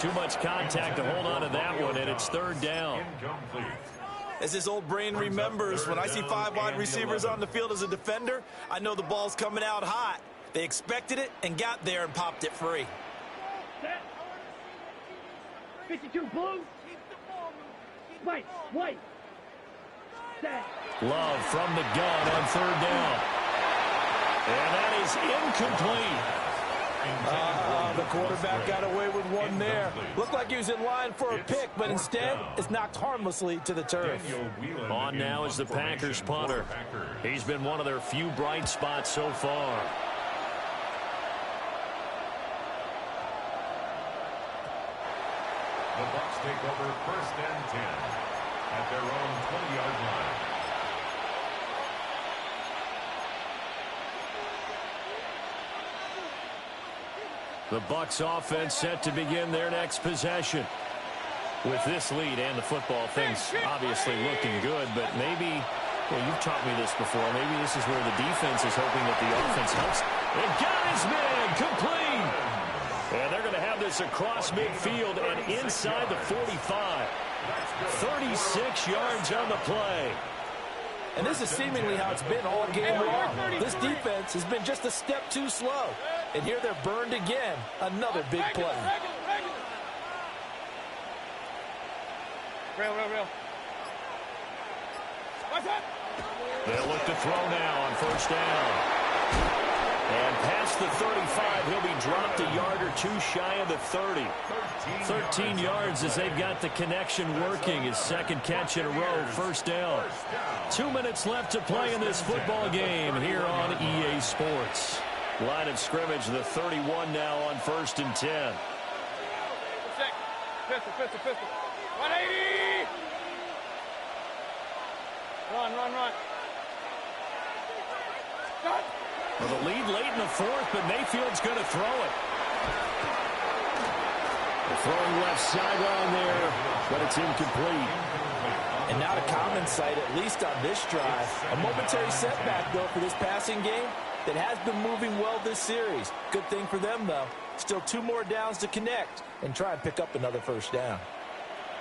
Speaker 5: Too much contact to hold on to that one, and it's third down.
Speaker 6: As this old brain remembers, when I see 5 wide receivers on the field as a defender, I know the ball's coming out hot. They expected it and got there and popped it free.
Speaker 1: Set. 52 blue. White. Set.
Speaker 5: Love from the gun on third down. And that is incomplete.
Speaker 6: The quarterback got away with one there. Looked like he was in line for a pick, but instead it's knocked harmlessly to the turf.
Speaker 5: On now is the Packers punter. He's been one of their few bright spots so far.
Speaker 3: The Bucs take over 1st and 10 at their own 20-yard line.
Speaker 5: The Bucs offense set to begin their next possession. With this lead and the football, things obviously looking good, but maybe, well, you've taught me this before, maybe this is where the defense is hoping that the offense helps. And got his man complete. And they're going to have this across midfield and inside the 45. 36 yards on the play.
Speaker 6: And this is seemingly how it's been all game long. This defense has been just a step too slow. And here they're burned again. Another big play.
Speaker 1: Real.
Speaker 5: They'll look to throw now on first down. And past the 35, he'll be dropped a yard or 2 shy of the 30. 13 yards as they've got the connection working. His second catch in a row, first down. 2 minutes left to play in this football game here on EA Sports. Line of scrimmage, the 31 now on 1st and 10.
Speaker 1: Pistol. 180. Run.
Speaker 5: Well, the lead late in the 4th, but Mayfield's going to throw it. The throwing left sideline there, but it's incomplete.
Speaker 6: And not a common sight, at least on this drive. A momentary setback, though, for this passing game that has been moving well this series. Good thing for them, though. Still 2 more downs to connect and try and pick up another first down.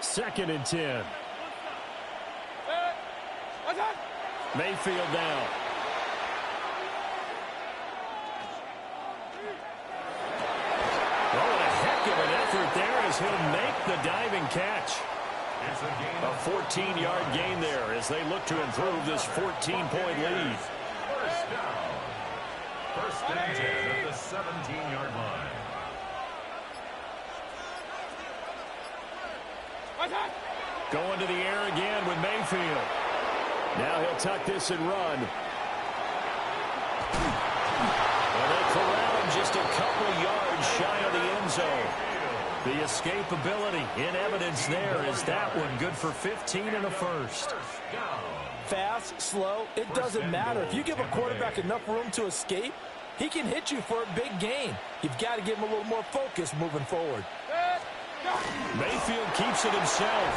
Speaker 5: 2nd and 10. Mayfield down. Oh, a heck of an effort there as he'll make the diving catch. A 14-yard gain there as they look to improve this 14-point lead.
Speaker 3: First down. 1st and 10 at the 17-yard line.
Speaker 5: Going to the air again with Mayfield. Now he'll tuck this and run. And they corral him just a couple yards shy of the end zone. The escapability in evidence there. Is that one good for 15 and a first?
Speaker 6: Fast, slow, it doesn't matter. If you give a quarterback enough room to escape, he can hit you for a big gain. You've got to give him a little more focus moving forward.
Speaker 5: Mayfield keeps it himself.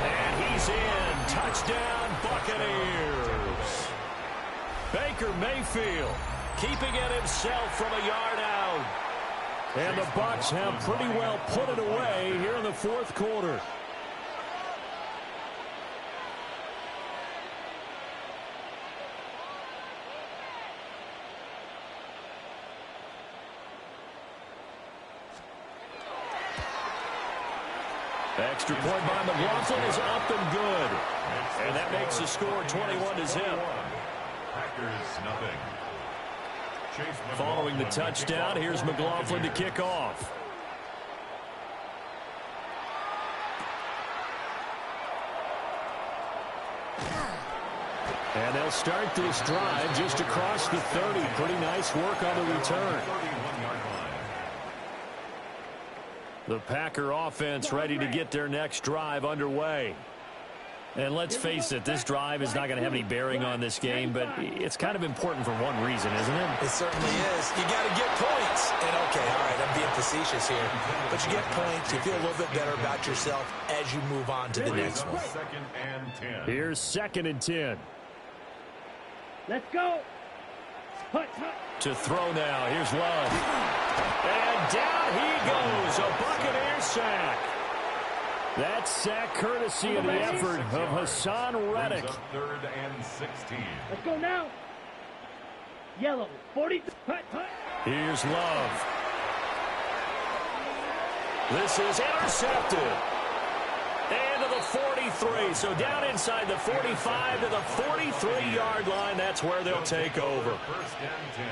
Speaker 5: And he's in. Touchdown, Buccaneers. Baker Mayfield keeping it himself from a yard out. And the Bucs have pretty well put it away here in the fourth quarter. Extra point by McLaughlin is up and good. And that makes the score 21-0.
Speaker 3: Packers nothing.
Speaker 5: Following the touchdown, here's McLaughlin to kick off. And they'll start this drive just across the 30. Pretty nice work on the return. The Packer offense ready to get their next drive underway. And let's face it, this drive is not going to have any bearing on this game, but it's kind of important for one reason, isn't it?
Speaker 6: It certainly is. You got to get points. And okay, all right, I'm being facetious here. But you get points, you feel a little bit better about yourself as you move on to the next one.
Speaker 3: Second and 10.
Speaker 5: Here's 2nd and 10.
Speaker 1: Let's go. Hut.
Speaker 5: To throw now. Here's Love. And down he goes. A Buccaneer sack. That sack courtesy of the effort of Hassan Reddick.
Speaker 3: 3rd and 16.
Speaker 1: Let's go now. Yellow. 40. Hut.
Speaker 5: Here's Love. This is intercepted. And to the 43. So down inside the 45 to the 43-yard line. That's where they'll take over.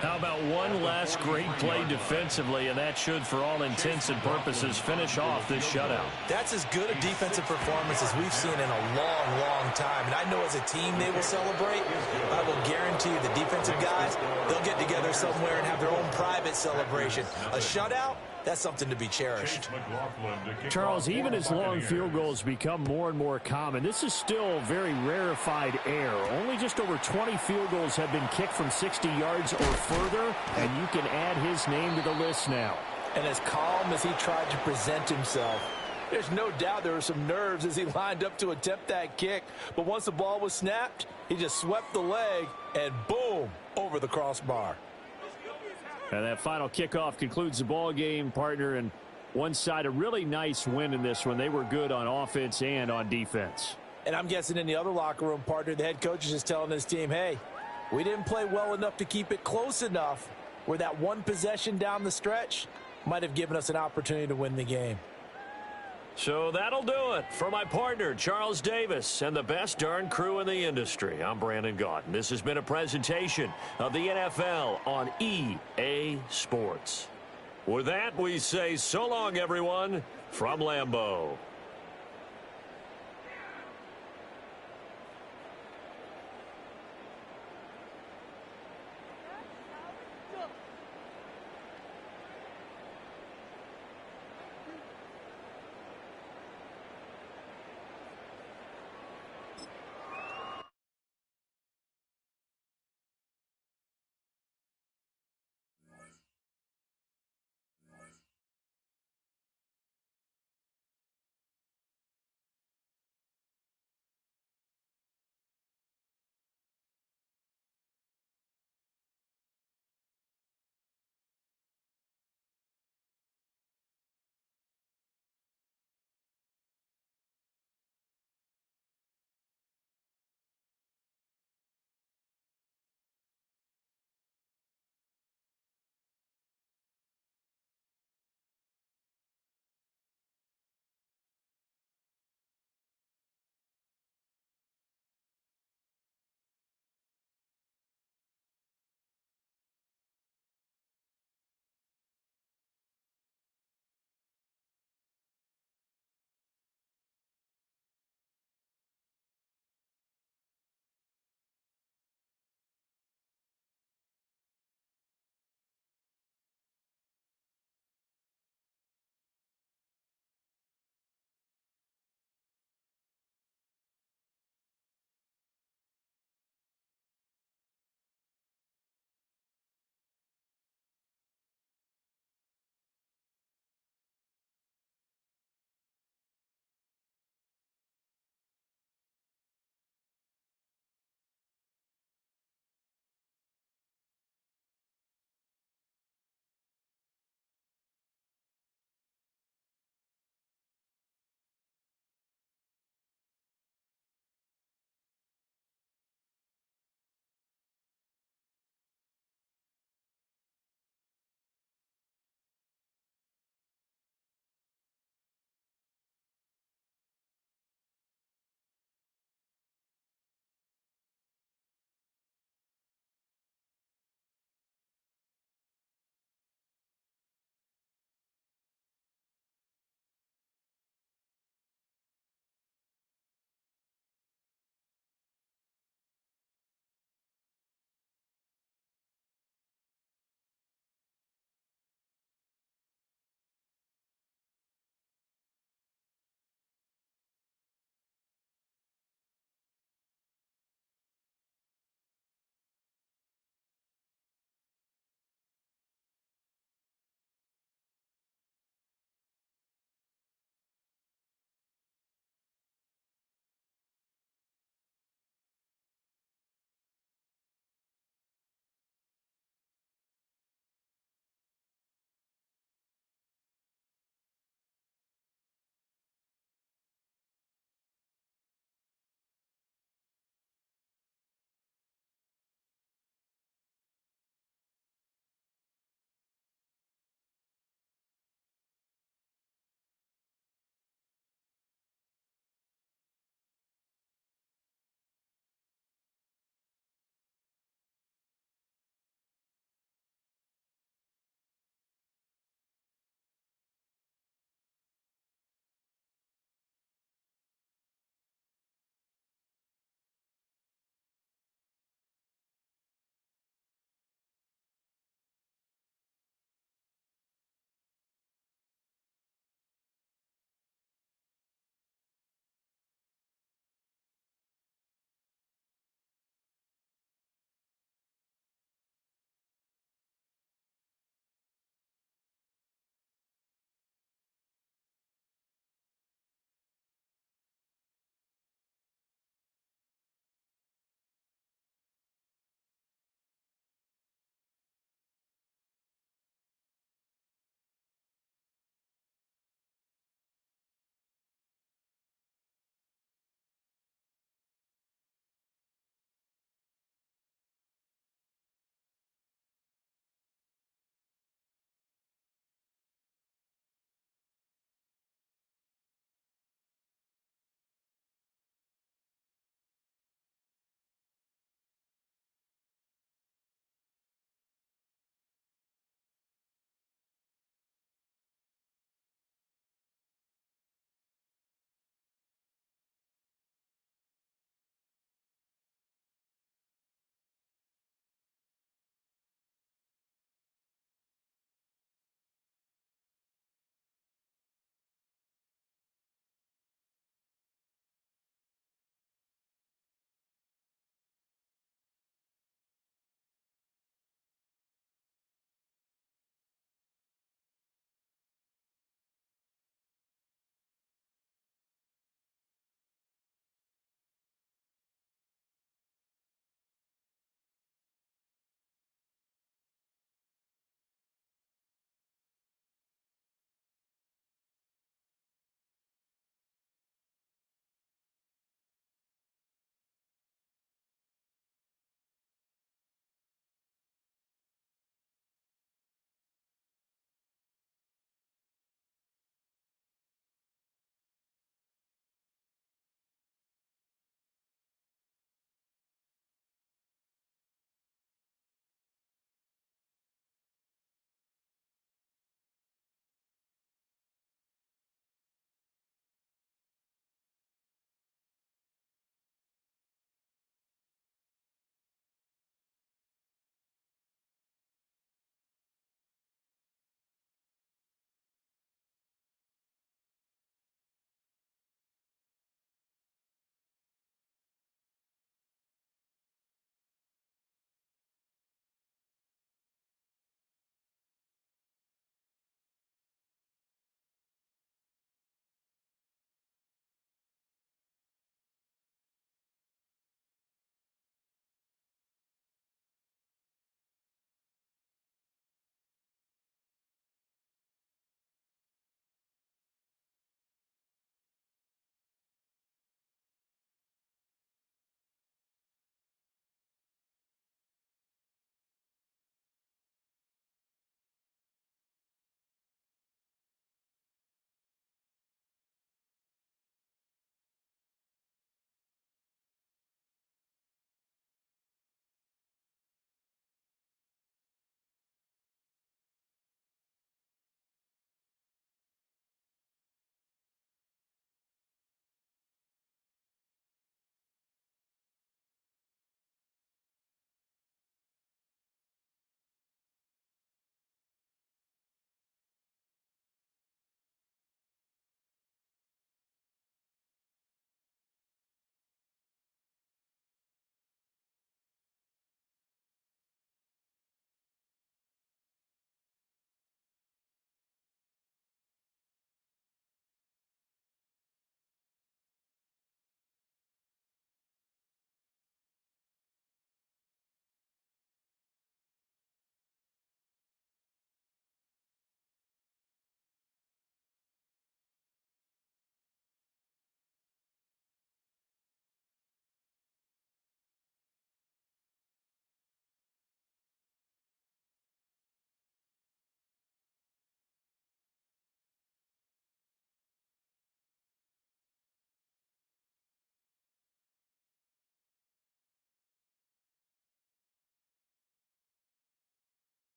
Speaker 5: How about one last great play defensively, and that should, for all intents and purposes, finish off this shutout.
Speaker 6: That's as good a defensive performance as we've seen in a long, long time. And I know as a team they will celebrate. I will guarantee you the defensive guys, they'll get together somewhere and have their own private celebration. A shutout? That's something to be cherished.
Speaker 5: Charles, even as long field goals become more and more common, this is still very rarefied air. Only just over 20 field goals have been kicked from 60 yards or further, and you can add his name to the list now.
Speaker 6: And as calm as he tried to present himself, there's no doubt there were some nerves as he lined up to attempt that kick. But once the ball was snapped, he just swept the leg and boom, over the crossbar.
Speaker 5: And that final kickoff concludes the ball game, partner, and one side a really nice win in this one. They were good on offense and on defense.
Speaker 6: And I'm guessing in the other locker room, partner, the head coach is just telling his team, hey, we didn't play well enough to keep it close enough where that one possession down the stretch might have given us an opportunity to win the game.
Speaker 5: So that'll do it for my partner, Charles Davis, and the best darn crew in the industry. I'm Brandon Gaudin. This has been a presentation of the NFL on EA Sports. With that, we say so long, everyone, from Lambeau.